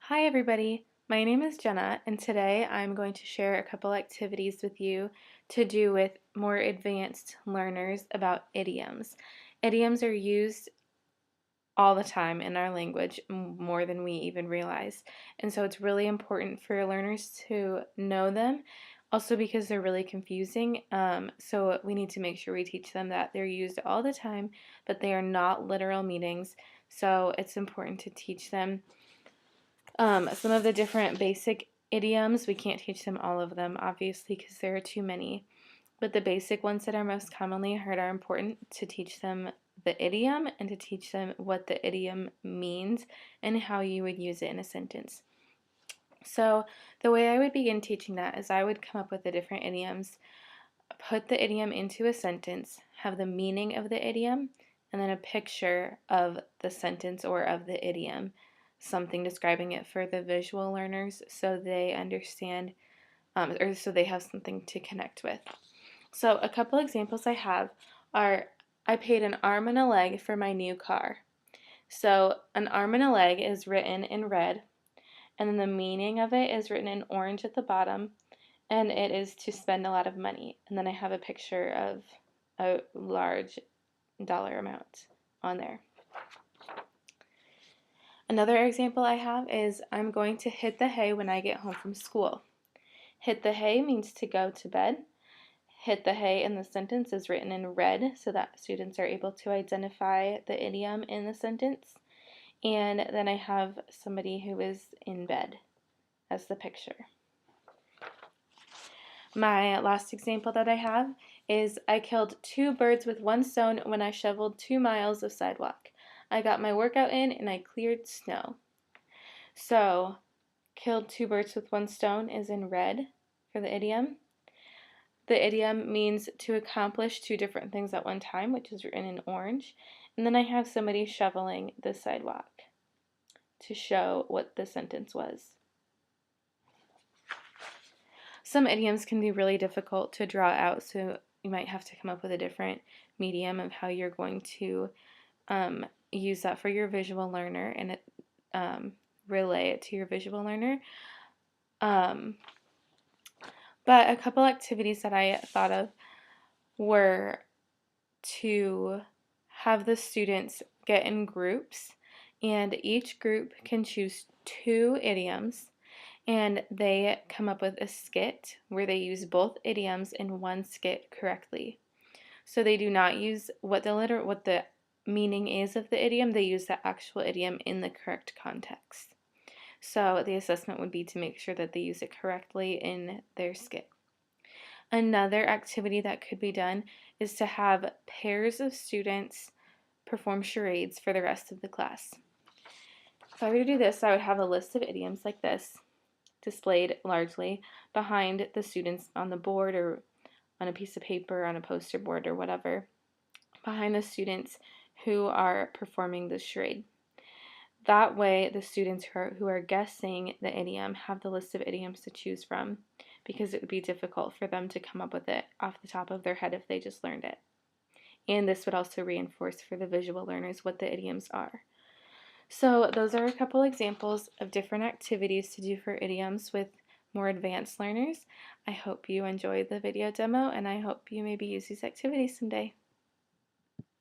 Hi everybody, my name is Jenna and today I'm going to share a couple activities with you to do with more advanced learners about idioms. Idioms are used all the time in our language, more than we even realize, and so it's really important for learners to know them, also because they're really confusing. So we need to make sure we teach them that they're used all the time, but they are not literal meanings, so it's important to teach them some of the different basic idioms. We can't teach them all of them, obviously, because there are too many. But the basic ones that are most commonly heard are important to teach them the idiom and to teach them what the idiom means and how you would use it in a sentence. So the way I would begin teaching that is I would come up with the different idioms, put the idiom into a sentence, have the meaning of the idiom, and then a picture of the sentence or of the idiom, something describing it for the visual learners so they understand, or so they have something to connect with. So a couple examples I have are, I paid an arm and a leg for my new car. So an arm and a leg is written in red, and then the meaning of it is written in orange at the bottom, and it is to spend a lot of money. And then I have a picture of a large dollar amount on there. Another example I have is I'm going to hit the hay when I get home from school. Hit the hay means to go to bed. Hit the hay in the sentence is written in red so that students are able to identify the idiom in the sentence. And then I have somebody who is in bed as the picture. My last example that I have is I killed 2 birds with 1 stone when I shoveled 2 miles of sidewalk. I got my workout in and I cleared snow. So, killed 2 birds with 1 stone is in red for the idiom. The idiom means to accomplish 2 different things at one time, which is written in orange. And then I have somebody shoveling the sidewalk to show what the sentence was. Some idioms can be really difficult to draw out, so you might have to come up with a different medium of how you're going to use that for your visual learner and relay it to your visual learner. But a couple activities that I thought of were to have the students get in groups, and each group can choose 2 idioms, and they come up with a skit where they use both idioms in one skit correctly. So they do not use what the meaning is of the idiom, they use the actual idiom in the correct context. So the assessment would be to make sure that they use it correctly in their skit. Another activity that could be done is to have pairs of students perform charades for the rest of the class. If I were to do this, I would have a list of idioms like this, displayed largely behind the students on the board or on a piece of paper, on a poster board or whatever, behind the students who are performing the charade. That way, the students who are guessing the idiom have the list of idioms to choose from, because it would be difficult for them to come up with it off the top of their head if they just learned it. And this would also reinforce for the visual learners what the idioms are. So those are a couple examples of different activities to do for idioms with more advanced learners. I hope you enjoyed the video demo, and I hope you maybe use these activities someday.